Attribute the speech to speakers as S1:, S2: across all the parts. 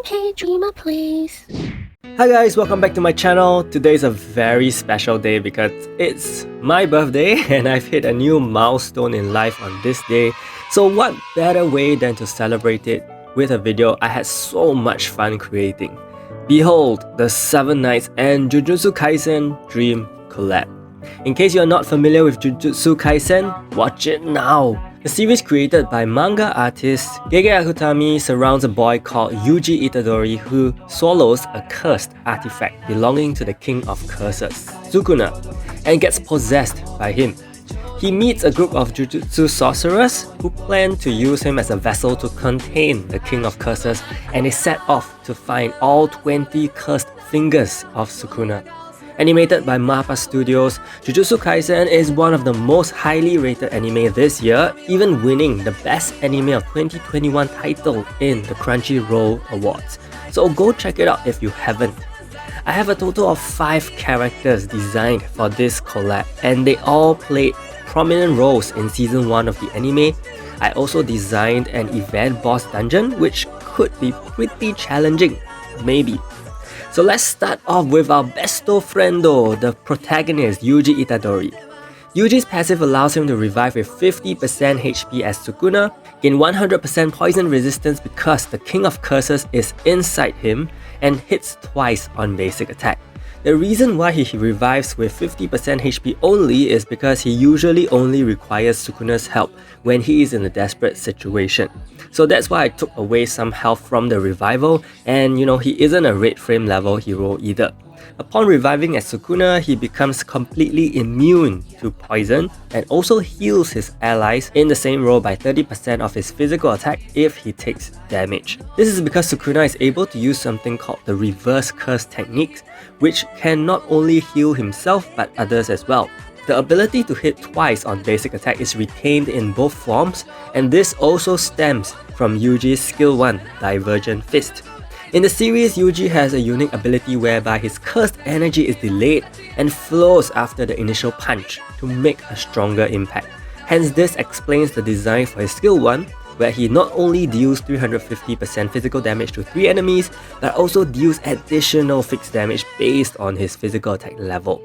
S1: Okay, dreamer, please.
S2: Hi guys, welcome back to my channel. Today is a very special day because it's my birthday and I've hit a new milestone in life on this day. So what better way than to celebrate it with a video I had so much fun creating. Behold, the 7 Nights and Jujutsu Kaisen Dream Collab. In case you're not familiar with Jujutsu Kaisen, watch it now! The series created by manga artist Gege Akutami surrounds a boy called Yuji Itadori who swallows a cursed artifact belonging to the King of Curses, Sukuna, and gets possessed by him. He meets a group of Jujutsu sorcerers who plan to use him as a vessel to contain the King of Curses, and they set off to find all 20 cursed fingers of Sukuna. Animated by MAPPA Studios, Jujutsu Kaisen is one of the most highly rated anime this year, even winning the Best Anime of 2021 title in the Crunchyroll Awards. So go check it out if you haven't. I have a total of 5 characters designed for this collab, and they all played prominent roles in season 1 of the anime. I also designed an event boss dungeon, which could be pretty challenging, maybe. So let's start off with our besto friendo, the protagonist Yuji Itadori. Yuji's passive allows him to revive with 50% HP as Sukuna, gain 100% poison resistance because the King of Curses is inside him, and hits twice on basic attack. The reason why he revives with 50% HP only is because he usually only requires Sukuna's help when he is in a desperate situation. So that's why I took away some health from the revival, and he isn't a red frame level hero either. Upon reviving as Sukuna, he becomes completely immune to poison and also heals his allies in the same role by 30% of his physical attack if he takes damage. This is because Sukuna is able to use something called the reverse curse technique, which can not only heal himself but others as well. The ability to hit twice on basic attack is retained in both forms, and this also stems from Yuji's skill 1, Divergent Fist. In the series, Yuji has a unique ability whereby his cursed energy is delayed and flows after the initial punch to make a stronger impact. Hence, this explains the design for his skill 1, where he not only deals 350% physical damage to 3 enemies, but also deals additional fixed damage based on his physical attack level.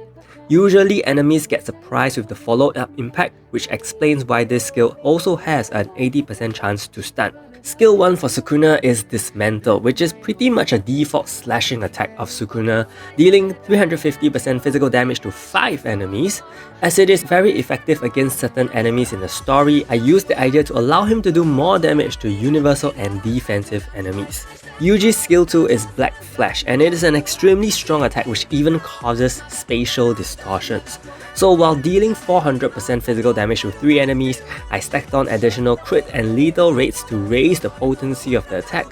S2: Usually, enemies get surprised with the follow-up impact, which explains why this skill also has an 80% chance to stun. Skill 1 for Sukuna is Dismantle, which is pretty much a default slashing attack of Sukuna, dealing 350% physical damage to 5 enemies. As it is very effective against certain enemies in the story, I used the idea to allow him to do more damage to universal and defensive enemies. Yuji's skill 2 is Black Flash, and it is an extremely strong attack which even causes spatial distortions. So while dealing 400% physical damage to 3 enemies, I stacked on additional crit and lethal rates to raise the potency of the attack.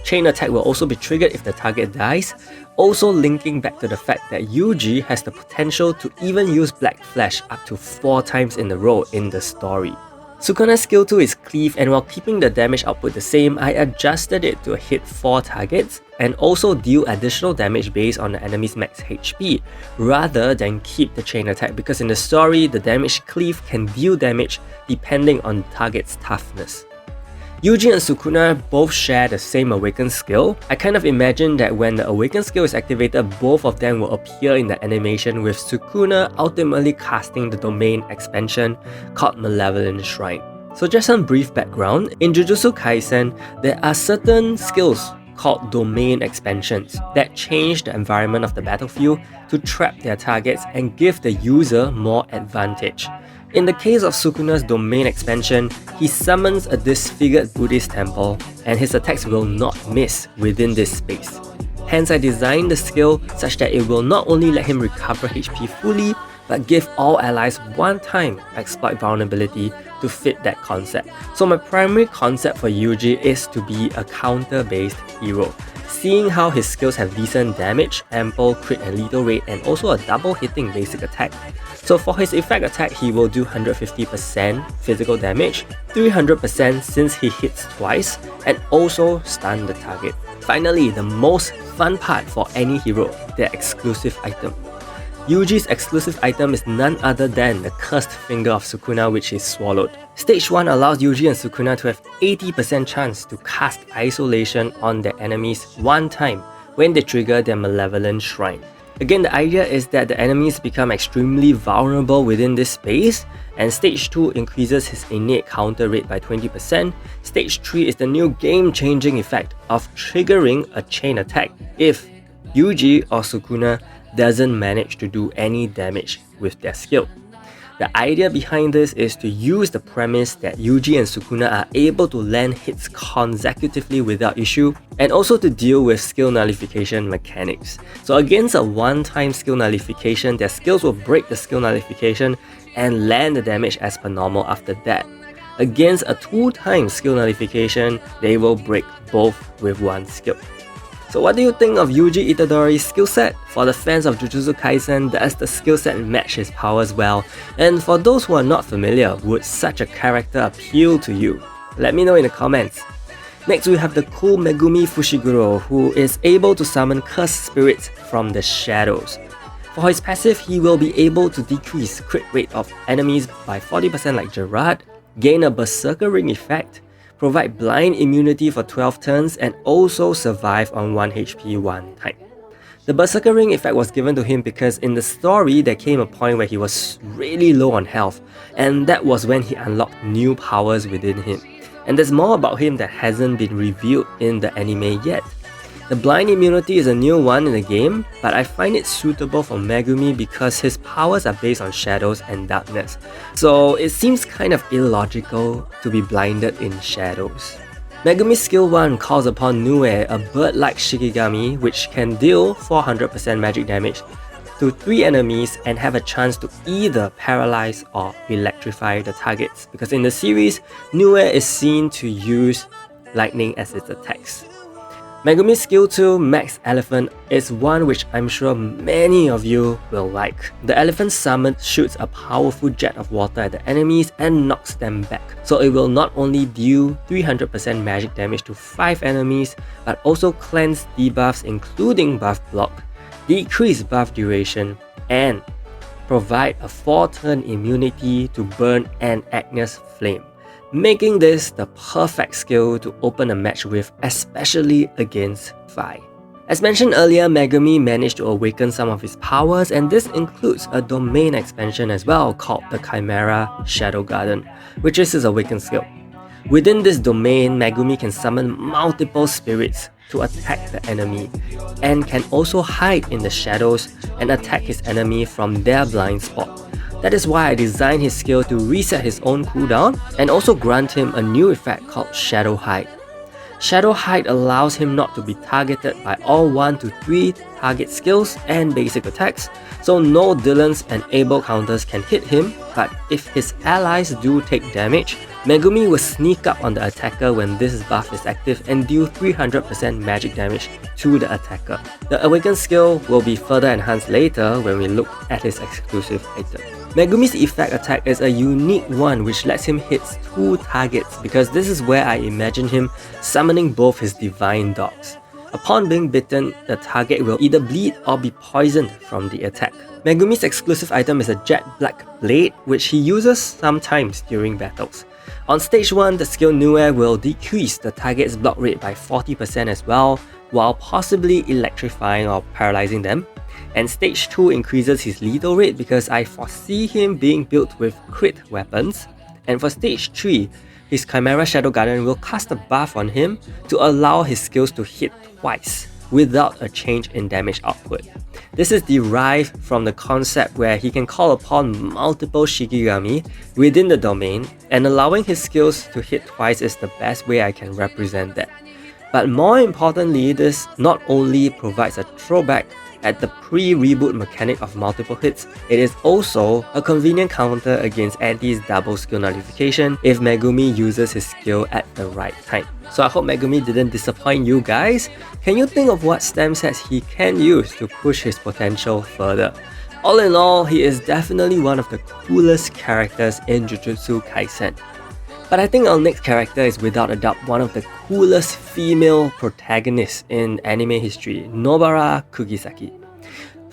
S2: Chain attack will also be triggered if the target dies, also linking back to the fact that Yuji has the potential to even use Black Flash up to 4 times in a row in the story. Sukuna's skill 2 is Cleave, and while keeping the damage output the same, I adjusted it to hit 4 targets and also deal additional damage based on the enemy's max HP, rather than keep the chain attack, because in the story, the damage Cleave can deal damage depending on the target's toughness. Yuji and Sukuna both share the same Awaken skill. I kind of imagine that when the Awaken skill is activated, both of them will appear in the animation, with Sukuna ultimately casting the domain expansion called Malevolent Shrine. So just some brief background, in Jujutsu Kaisen, there are certain skills called domain expansions that change the environment of the battlefield to trap their targets and give the user more advantage. In the case of Sukuna's domain expansion, he summons a disfigured Buddhist temple, and his attacks will not miss within this space. Hence, I designed the skill such that it will not only let him recover HP fully, but give all allies one-time exploit vulnerability to fit that concept. So my primary concept for Yuji is to be a counter-based hero. Seeing how his skills have decent damage, ample crit and lethal rate, and also a double hitting basic attack. So for his effect attack, he will do 150% physical damage, 300% since he hits twice, and also stun the target. Finally, the most fun part for any hero, their exclusive item. Yuji's exclusive item is none other than the cursed finger of Sukuna, which is swallowed. Stage 1 allows Yuji and Sukuna to have 80% chance to cast isolation on their enemies one time when they trigger their malevolent shrine. Again, the idea is that the enemies become extremely vulnerable within this space, and Stage 2 increases his innate counter rate by 20%. Stage 3 is the new game-changing effect of triggering a chain attack if Yuji or Sukuna doesn't manage to do any damage with their skill. The idea behind this is to use the premise that Yuji and Sukuna are able to land hits consecutively without issue, and also to deal with skill nullification mechanics. So against a one-time skill nullification, their skills will break the skill nullification and land the damage as per normal after that. Against a two-time skill nullification, they will break both with one skill. So what do you think of Yuji Itadori's skill set? For the fans of Jujutsu Kaisen, does the skill set match his powers well? And for those who are not familiar, would such a character appeal to you? Let me know in the comments. Next, we have the cool Megumi Fushiguro, who is able to summon cursed spirits from the shadows. For his passive, he will be able to decrease crit rate of enemies by 40% like Gerard, gain a Berserker Ring effect, provide blind immunity for 12 turns, and also survive on 1 HP one time. The Berserker Ring effect was given to him because in the story there came a point where he was really low on health, and that was when he unlocked new powers within him. And there's more about him that hasn't been revealed in the anime yet. The blind immunity is a new one in the game, but I find it suitable for Megumi because his powers are based on shadows and darkness, so it seems kind of illogical to be blinded in shadows. Megumi's skill 1 calls upon Nue, a bird-like Shikigami which can deal 400% magic damage to 3 enemies and have a chance to either paralyze or electrify the targets, because in the series, Nue is seen to use lightning as its attacks. Megumi's skill 2, Max Elephant, is one which I'm sure many of you will like. The elephant summoned shoots a powerful jet of water at the enemies and knocks them back. So it will not only deal 300% magic damage to 5 enemies, but also cleanse debuffs including buff block, decrease buff duration, and provide a 4-turn immunity to burn and Agnes Flame, making this the perfect skill to open a match with, especially against Fi. As mentioned earlier, Megumi managed to awaken some of his powers, and this includes a domain expansion as well called the Chimera Shadow Garden, which is his awakened skill. Within this domain, Megumi can summon multiple spirits to attack the enemy, and can also hide in the shadows and attack his enemy from their blind spot. That is why I designed his skill to reset his own cooldown and also grant him a new effect called Shadow Hide. Shadow Hide allows him not to be targeted by all 1 to 3 target skills and basic attacks, so no Dylan's and Able counters can hit him, but if his allies do take damage, Megumi will sneak up on the attacker when this buff is active and deal 300% magic damage to the attacker. The Awakened skill will be further enhanced later when we look at his exclusive item. Megumi's effect attack is a unique one which lets him hit 2 targets, because this is where I imagine him summoning both his divine dogs. Upon being bitten, the target will either bleed or be poisoned from the attack. Megumi's exclusive item is a jet black blade which he uses sometimes during battles. On stage 1, the skill Nue will decrease the target's block rate by 40% as well, while possibly electrifying or paralyzing them. And stage 2 increases his lethal rate because I foresee him being built with crit weapons. And for stage 3, his Chimera Shadow Garden will cast a buff on him to allow his skills to hit twice without a change in damage output. This is derived from the concept where he can call upon multiple Shikigami within the domain, and allowing his skills to hit twice is the best way I can represent that. But more importantly, this not only provides a throwback at the pre-reboot mechanic of multiple hits, it is also a convenient counter against Anti's double skill nullification if Megumi uses his skill at the right time. So I hope Megumi didn't disappoint you guys. Can you think of what stem sets he can use to push his potential further? All in all, he is definitely one of the coolest characters in Jujutsu Kaisen. But I think our next character is without a doubt one of the coolest female protagonists in anime history, Nobara Kugisaki.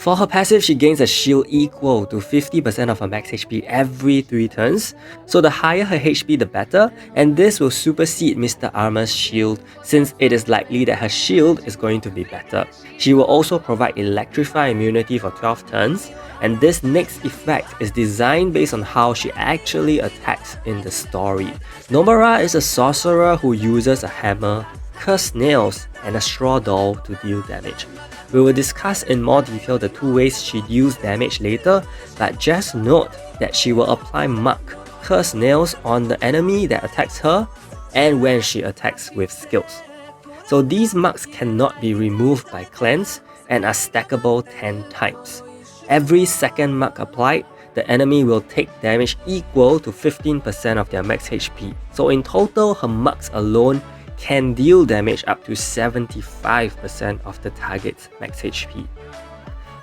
S2: For her passive, she gains a shield equal to 50% of her max HP every 3 turns, so the higher her HP the better, and this will supersede Mr. Armor's shield since it is likely that her shield is going to be better. She will also provide Electrify immunity for 12 turns, and this next effect is designed based on how she actually attacks in the story. Nobara is a sorcerer who uses a hammer, cursed nails, and a straw doll to deal damage. We will discuss in more detail the 2 ways she deals damage later, but just note that she will apply Mark, cursed nails on the enemy that attacks her and when she attacks with skills. So these marks cannot be removed by cleanse and are stackable 10 times. Every second mark applied, the enemy will take damage equal to 15% of their max HP. So in total, her marks alone can deal damage up to 75% of the target's max HP.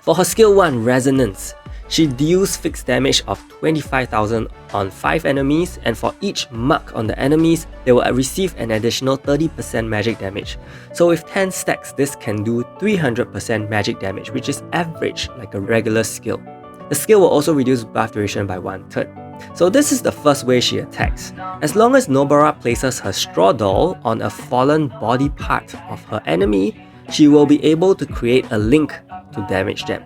S2: For her skill 1, Resonance, she deals fixed damage of 25,000 on 5 enemies, and for each mark on the enemies, they will receive an additional 30% magic damage. So with 10 stacks, this can do 300% magic damage, which is average like a regular skill. The skill will also reduce buff duration by 1/3. So this is the first way she attacks. As long as Nobara places her straw doll on a fallen body part of her enemy, she will be able to create a link to damage them.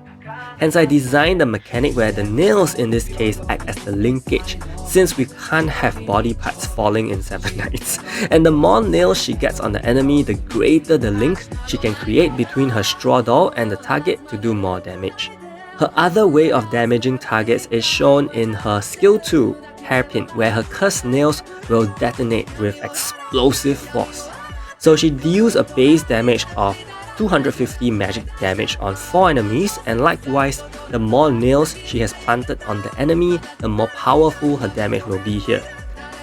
S2: Hence I designed the mechanic where the nails in this case act as the linkage, since we can't have body parts falling in 7 nights. And the more nails she gets on the enemy, the greater the link she can create between her straw doll and the target to do more damage. Her other way of damaging targets is shown in her skill 2, Hairpin, where her cursed nails will detonate with explosive force. So she deals a base damage of 250 magic damage on 4 enemies, and likewise, the more nails she has planted on the enemy, the more powerful her damage will be here.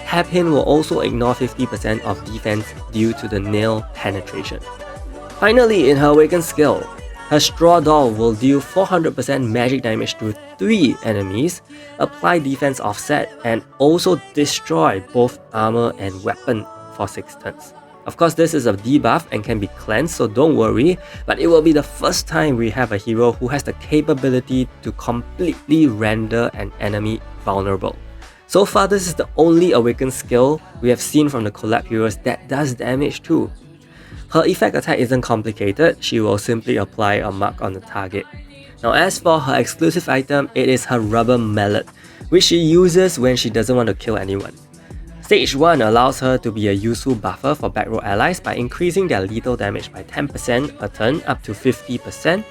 S2: Hairpin will also ignore 50% of defense due to the nail penetration. Finally, in her awakened skill, her straw doll will deal 400% magic damage to 3 enemies, apply defense offset, and also destroy both armor and weapon for 6 turns. Of course, this is a debuff and can be cleansed, so don't worry, but it will be the first time we have a hero who has the capability to completely render an enemy vulnerable. So far, this is the only awakened skill we have seen from the collab heroes that does damage too. Her effect attack isn't complicated, she will simply apply a mark on the target. Now as for her exclusive item, it is her rubber mallet, which she uses when she doesn't want to kill anyone. Stage 1 allows her to be a useful buffer for back row allies by increasing their lethal damage by 10% a turn up to 50%.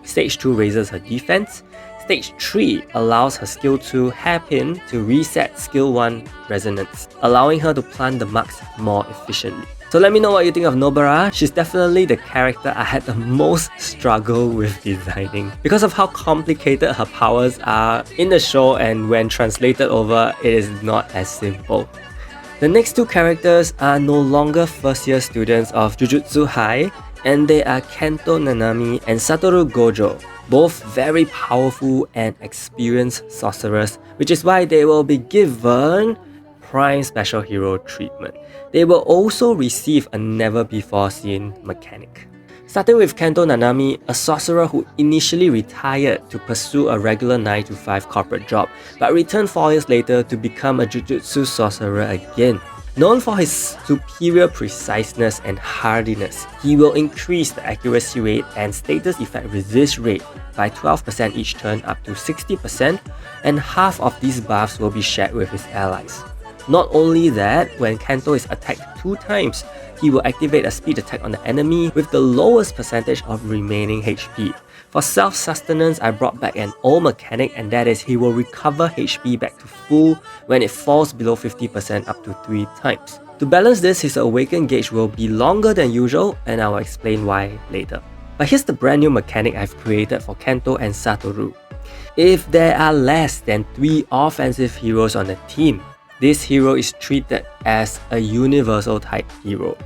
S2: Stage 2 raises her defense. Stage 3 allows her skill 2 Hairpin to reset skill 1 Resonance, allowing her to plant the marks more efficiently. So let me know what you think of Nobara. She's definitely the character I had the most struggle with designing because of how complicated her powers are in the show, and when translated over, it is not as simple. The next 2 characters are no longer first year students of Jujutsu High, and they are Kento Nanami and Satoru Gojo, both very powerful and experienced sorcerers, which is why they will be given prime special hero treatment. They will also receive a never before seen mechanic. Starting with Kento Nanami, a sorcerer who initially retired to pursue a regular 9 to 5 corporate job, but returned 4 years later to become a Jujutsu sorcerer again. Known for his superior preciseness and hardiness, he will increase the accuracy rate and status effect resist rate by 12% each turn up to 60%, and half of these buffs will be shared with his allies. Not only that, when Kento is attacked 2 times, he will activate a speed attack on the enemy with the lowest percentage of remaining HP. For self-sustenance, I brought back an old mechanic, and that is he will recover HP back to full when it falls below 50% up to 3 times. To balance this, his awakened gauge will be longer than usual, and I will explain why later. But here's the brand new mechanic I've created for Kento and Satoru. If there are less than 3 offensive heroes on the team, this hero is treated as a universal type hero.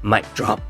S2: Mic drop.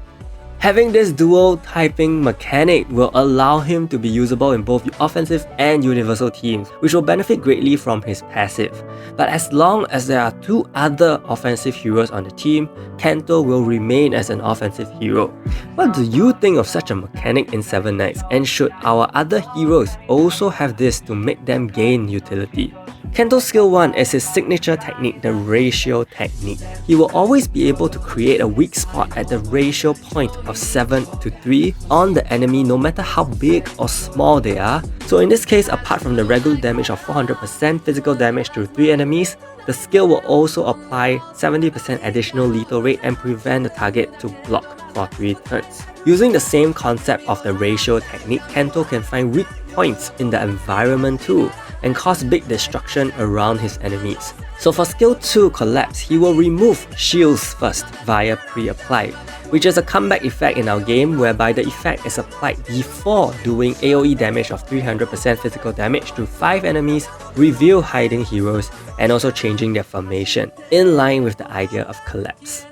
S2: Having this dual typing mechanic will allow him to be usable in both offensive and universal teams, which will benefit greatly from his passive. But as long as there are two other offensive heroes on the team, Kento will remain as an offensive hero. What do you think of such a mechanic in Seven Knights, and should our other heroes also have this to make them gain utility? Kento's skill 1 is his signature technique, the ratio technique. He will always be able to create a weak spot at the ratio point of 7 to 3 on the enemy no matter how big or small they are. So in this case, apart from the regular damage of 400% physical damage to 3 enemies, the skill will also apply 70% additional lethal rate and prevent the target to block for 3 turns. Using the same concept of the ratio technique, Kento can find weak points in the environment too, and cause big destruction around his enemies. So for skill 2 Collapse, he will remove shields first via pre-apply, which is a comeback effect in our game whereby the effect is applied before doing AoE damage of 300% physical damage to 5 enemies, reveal hiding heroes, and also changing their formation, in line with the idea of Collapse.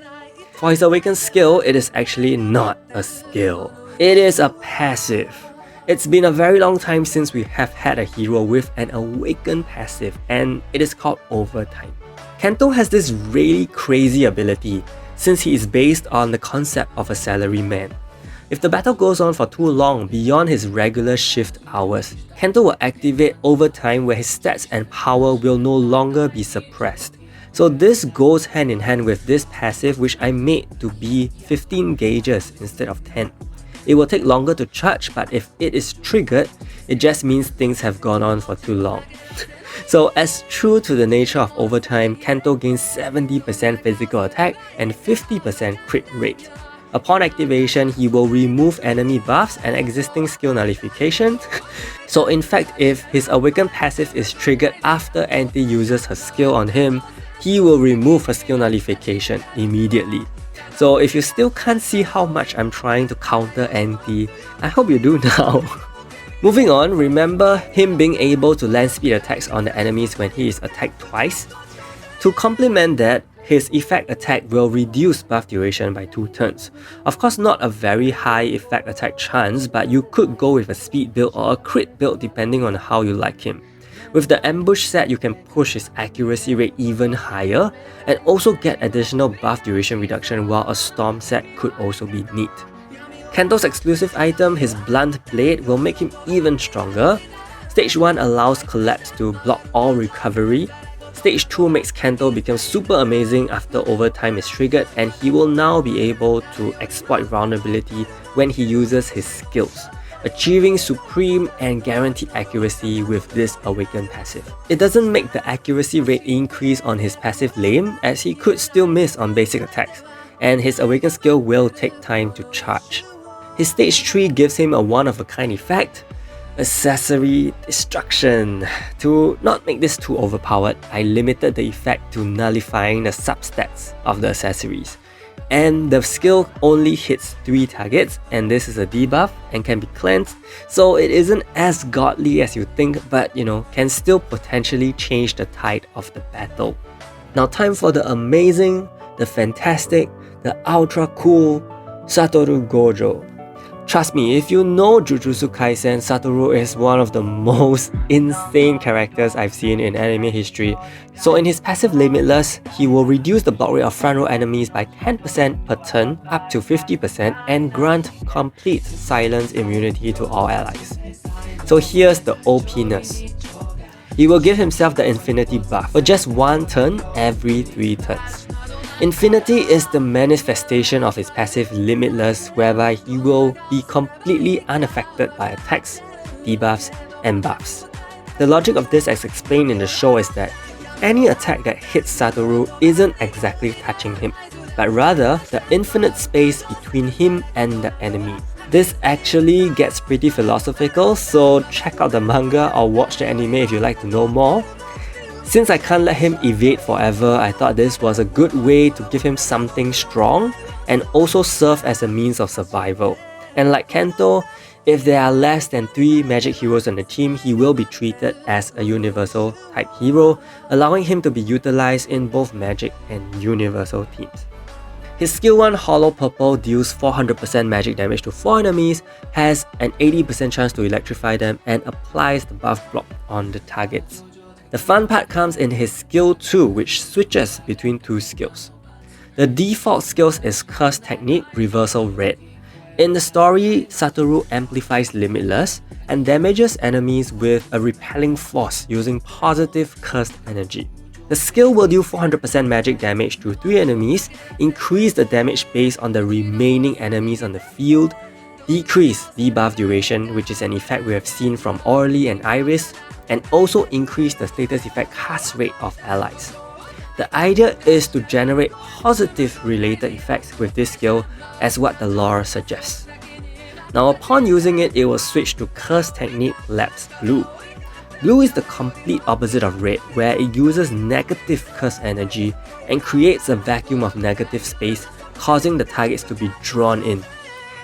S2: For his Awakened skill, it is actually not a skill. It is a passive. It's been a very long time since we have had a hero with an Awakened passive, and it is called Overtime. Kento has this really crazy ability since he is based on the concept of a salaryman. If the battle goes on for too long beyond his regular shift hours, Kento will activate Overtime where his stats and power will no longer be suppressed. So this goes hand in hand with this passive, which I made to be 15 gauges instead of 10. It will take longer to charge, but if it is triggered, it just means things have gone on for too long. So as true to the nature of Overtime, Kento gains 70% physical attack and 50% crit rate. Upon activation, he will remove enemy buffs and existing skill nullification. So in fact, if his Awakened passive is triggered after Anti uses her skill on him, he will remove her skill nullification immediately. So if you still can't see how much I'm trying to counter Anti, I hope you do now. Moving on, remember him being able to land speed attacks on the enemies when he is attacked twice. To complement that, his effect attack will reduce buff duration by 2 turns. Of course, not a very high effect attack chance, but you could go with a speed build or a crit build depending on how you like him. With the ambush set, you can push his accuracy rate even higher and also get additional buff duration reduction, while a storm set could also be neat. Kento's exclusive item, his blunt blade, will make him even stronger. Stage 1 allows Collapse to block all recovery. Stage 2 makes Kento become super amazing after Overtime is triggered, and he will now be able to exploit vulnerability when he uses his skills, achieving supreme and guaranteed accuracy with this Awakened passive. It doesn't make the accuracy rate increase on his passive lame, as he could still miss on basic attacks, and his Awakened skill will take time to charge. His stage 3 gives him a one-of-a-kind effect, Accessory Destruction. To not make this too overpowered, I limited the effect to nullifying the substats of the accessories. And the skill only hits 3 targets, and this is a debuff and can be cleansed, so it isn't as godly as you think, but can still potentially change the tide of the battle. Now time for the amazing, the fantastic, the ultra cool Satoru Gojo. Trust me, if you know Jujutsu Kaisen, Satoru is one of the most insane characters I've seen in anime history. So in his passive Limitless, he will reduce the block rate of front row enemies by 10% per turn up to 50% and grant complete silence immunity to all allies. So here's the OP-ness. He will give himself the Infinity buff for just 1 turn every 3 turns. Infinity is the manifestation of his passive Limitless, whereby he will be completely unaffected by attacks, debuffs, and buffs. The logic of this, as explained in the show, is that any attack that hits Satoru isn't exactly touching him, but rather the infinite space between him and the enemy. This actually gets pretty philosophical, so check out the manga or watch the anime if you'd like to know more. Since I can't let him evade forever, I thought this was a good way to give him something strong and also serve as a means of survival. And like Kento, if there are less than 3 magic heroes on the team, he will be treated as a universal type hero, allowing him to be utilized in both magic and universal teams. His skill 1 Hollow Purple deals 400% magic damage to 4 enemies, has an 80% chance to electrify them, and applies the buff block on the targets. The fun part comes in his skill 2, which switches between 2 skills. The default skills is Curse Technique Reversal Red. In the story, Satoru amplifies Limitless and damages enemies with a repelling force using positive cursed energy. The skill will deal 400% magic damage to 3 enemies, increase the damage based on the remaining enemies on the field, decrease debuff duration, which is an effect we have seen from Orly and Iris, and also increase the status effect cast rate of allies. The idea is to generate positive related effects with this skill as what the lore suggests. Now upon using it, it will switch to Curse Technique Lapse Blue. Blue is the complete opposite of red, where it uses negative curse energy and creates a vacuum of negative space, causing the targets to be drawn in.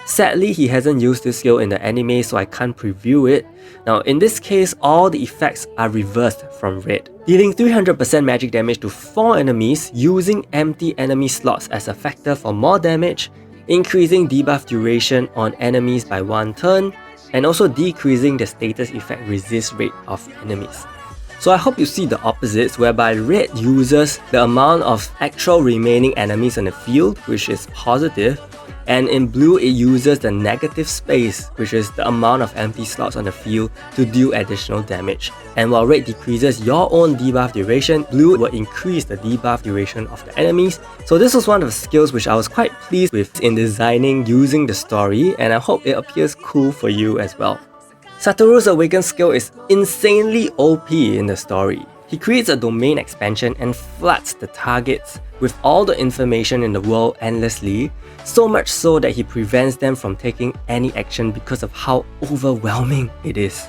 S2: Sadly, he hasn't used this skill in the anime, so I can't preview it. Now in this case, all the effects are reversed from red, dealing 300% magic damage to 4 enemies using empty enemy slots as a factor for more damage, increasing debuff duration on enemies by 1 turn, and also decreasing the status effect resist rate of enemies. So I hope you see the opposites, whereby red uses the amount of actual remaining enemies on the field, which is positive, and in blue it uses the negative space, which is the amount of empty slots on the field, to deal additional damage. And while red decreases your own debuff duration, blue will increase the debuff duration of the enemies. So this was one of the skills which I was quite pleased with in designing using the story, and I hope it appears cool for you as well. Satoru's Awaken skill is insanely OP in the story. He creates a domain expansion and floods the targets with all the information in the world endlessly, so much so that he prevents them from taking any action because of how overwhelming it is.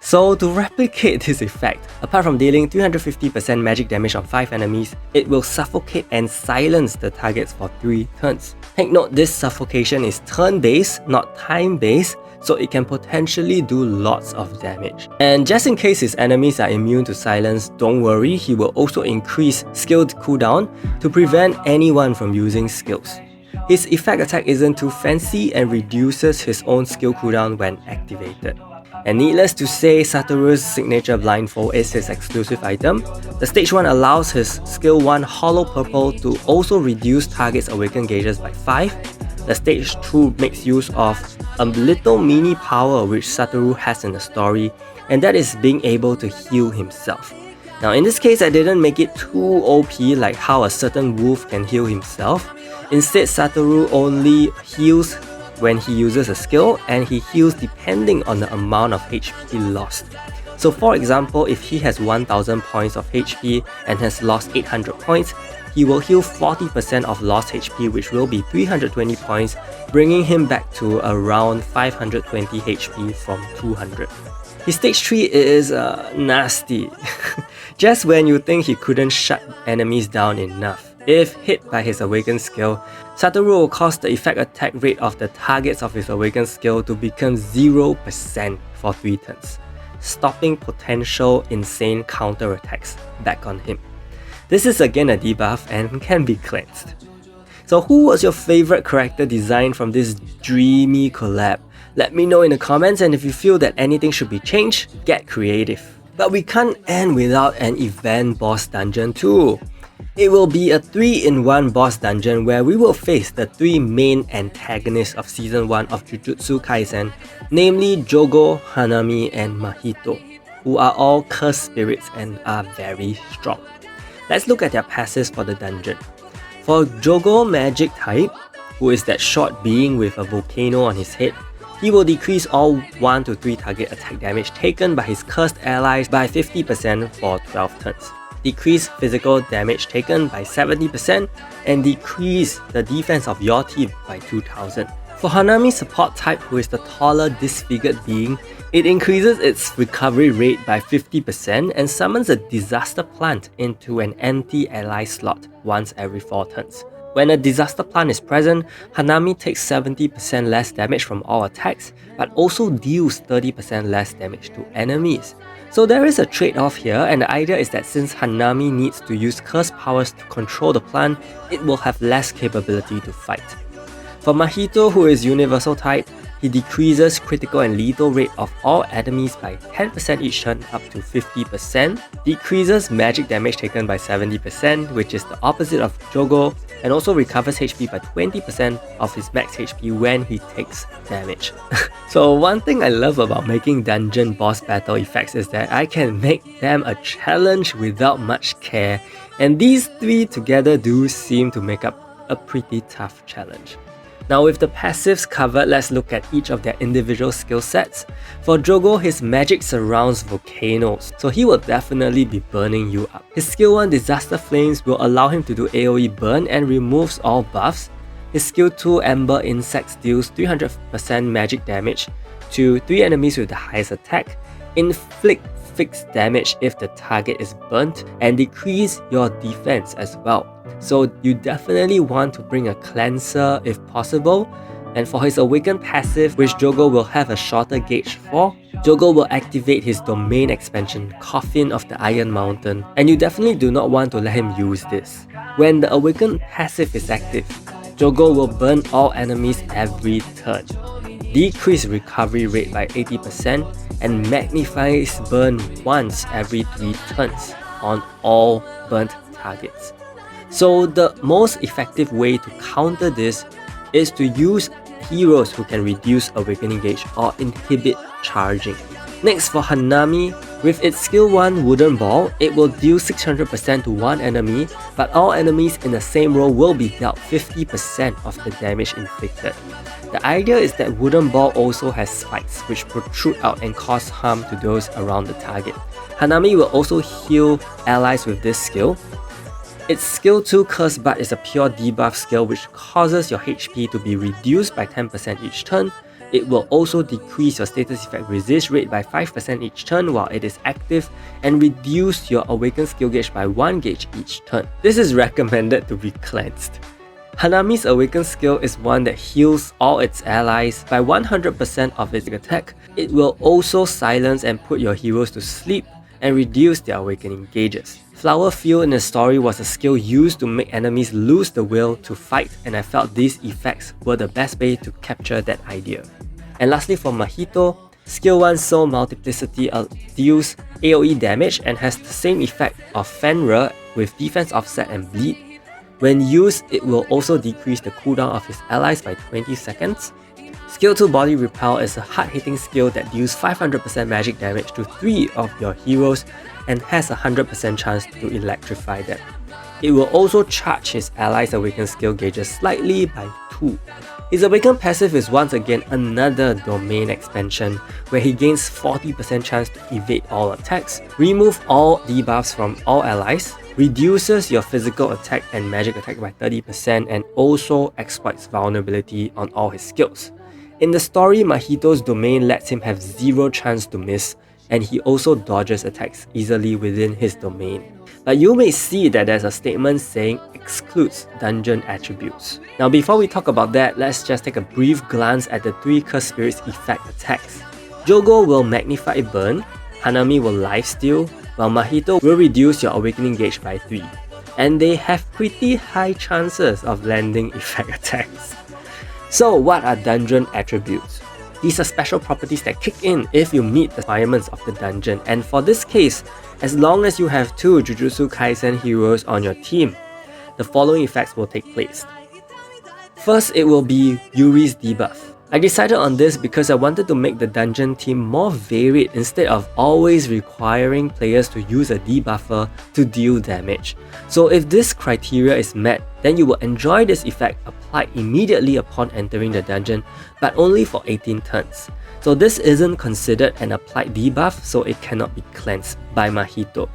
S2: So to replicate this effect, apart from dealing 350% magic damage on 5 enemies, it will suffocate and silence the targets for 3 turns. Take note, this suffocation is turn-based, not time-based, so it can potentially do lots of damage. And just in case his enemies are immune to silence, don't worry, he will also increase skilled cooldown to prevent anyone from using skills. His effect attack isn't too fancy and reduces his own skill cooldown when activated. And needless to say, Satoru's signature blindfold is his exclusive item. The stage 1 allows his skill 1 Hollow Purple to also reduce targets' awakened gauges by 5. The stage 2 makes use of a little mini power which Satoru has in the story, and that is being able to heal himself. Now in this case, I didn't make it too OP like how a certain wolf can heal himself. Instead, Satoru only heals when he uses a skill, and he heals depending on the amount of HP lost. So for example, if he has 1000 points of HP and has lost 800 points, he will heal 40% of lost HP, which will be 320 points, bringing him back to around 520 HP from 200. His stage 3 is nasty. Just when you think he couldn't shut enemies down enough, if hit by his awakened skill, Satoru will cause the effect attack rate of the targets of his awakened skill to become 0% for 3 turns, stopping potential insane counter-attacks back on him. This is again a debuff and can be cleansed. So who was your favorite character design from this dreamy collab? Let me know in the comments, and if you feel that anything should be changed, get creative. But we can't end without an event boss dungeon too. It will be a 3-in-1 boss dungeon where we will face the 3 main antagonists of Season 1 of Jujutsu Kaisen, namely Jogo, Hanami, and Mahito, who are all cursed spirits and are very strong. Let's look at their passives for the dungeon. For Jogo magic type, who is that short being with a volcano on his head, he will decrease all 1 to 3 target attack damage taken by his cursed allies by 50% for 12 turns, decrease physical damage taken by 70%, and decrease the defense of your team by 2000. For Hanami support type, who is the taller disfigured being, it increases its recovery rate by 50% and summons a disaster plant into an empty ally slot once every 4 turns. When a disaster plant is present, Hanami takes 70% less damage from all attacks, but also deals 30% less damage to enemies. So there is a trade-off here, and the idea is that since Hanami needs to use curse powers to control the plant, it will have less capability to fight. For Mahito, who is universal type, he decreases critical and lethal rate of all enemies by 10% each turn up to 50%, decreases magic damage taken by 70%, which is the opposite of Jogo, and also recovers HP by 20% of his max HP when he takes damage. So one thing I love about making dungeon boss battle effects is that I can make them a challenge without much care, and these three together do seem to make up a pretty tough challenge. Now with the passives covered, let's look at each of their individual skill sets. For Jogo, his magic surrounds volcanoes, so he will definitely be burning you up. His skill 1 Disaster Flames will allow him to do AoE burn and removes all buffs. His skill 2 Ember Insects deals 300% magic damage to 3 enemies with the highest attack, inflict fixed damage if the target is burnt, and decrease your defense as well. So you definitely want to bring a cleanser if possible. And for his awakened passive, which Jogo will have a shorter gauge for, Jogo will activate his domain expansion, Coffin of the Iron Mountain, and you definitely do not want to let him use this. When the awakened passive is active, Jogo will burn all enemies every turn, decrease recovery rate by 80%, and magnifies burn once every 3 turns on all burnt targets. So the most effective way to counter this is to use heroes who can reduce awakening gauge or inhibit charging. Next, for Hanami, with its skill 1 Wooden Ball, it will deal 600% to one enemy, but all enemies in the same row will be dealt 50% of the damage inflicted. The idea is that Wooden Ball also has spikes which protrude out and cause harm to those around the target. Hanami will also heal allies with this skill. Its skill 2 Curse Bud is a pure debuff skill which causes your HP to be reduced by 10% each turn. It will also decrease your status effect resist rate by 5% each turn while it is active, and reduce your awakened skill gauge by 1 gauge each turn. This is recommended to be cleansed. Hanami's awakened skill is one that heals all its allies by 100% of its attack. It will also silence and put your heroes to sleep and reduce their awakening gauges. Flower Field in the story was a skill used to make enemies lose the will to fight, and I felt these effects were the best way to capture that idea. And lastly, for Mahito, skill 1 Soul Multiplicity deals AoE damage and has the same effect of Fenrir with defense offset and bleed. When used, it will also decrease the cooldown of his allies by 20 seconds. Skill 2 Body Repel is a hard-hitting skill that deals 500% magic damage to 3 of your heroes and has a 100% chance to electrify them. It will also charge his allies' awakened skill gauges slightly by 2. His awakened passive is once again another domain expansion where he gains 40% chance to evade all attacks, remove all debuffs from all allies, reduces your physical attack and magic attack by 30%, and also exploits vulnerability on all his skills. In the story, Mahito's domain lets him have 0 chance to miss, and he also dodges attacks easily within his domain. But you may see that there's a statement saying excludes dungeon attributes. Now before we talk about that, let's just take a brief glance at the 3 Cursed Spirits effect attacks. Jogo will Magnify Burn, Hanami will Lifesteal, while Mahito will reduce your awakening gauge by 3. And they have pretty high chances of landing effect attacks. So what are dungeon attributes? These are special properties that kick in if you meet the requirements of the dungeon, and for this case, as long as you have 2 Jujutsu Kaisen heroes on your team, the following effects will take place. First, it will be Yuri's debuff. I decided on this because I wanted to make the dungeon team more varied instead of always requiring players to use a debuffer to deal damage. So if this criteria is met, then you will enjoy this effect applied immediately upon entering the dungeon, but only for 18 turns. So this isn't considered an applied debuff, so it cannot be cleansed by Mahito.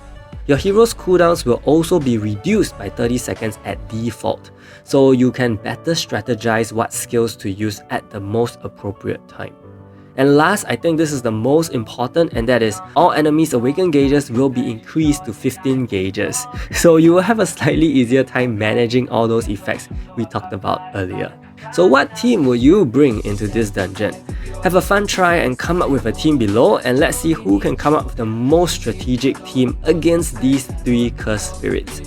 S2: Your hero's cooldowns will also be reduced by 30 seconds at default, so you can better strategize what skills to use at the most appropriate time. And last, I think this is the most important, and that is all enemies' awakened gauges will be increased to 15 gauges, so you will have a slightly easier time managing all those effects we talked about earlier. So what team will you bring into this dungeon? Have a fun try and come up with a team below, and let's see who can come up with the most strategic team against these 3 cursed spirits.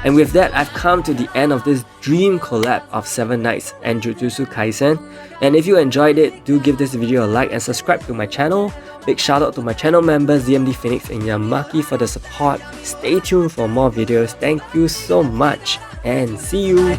S2: And with that, I've come to the end of this dream collab of 7 Knights and Jujutsu Kaisen. And if you enjoyed it, do give this video a like and subscribe to my channel. Big shout out to my channel members ZMD Phoenix and Yamaki for the support. Stay tuned for more videos. Thank you so much and see you!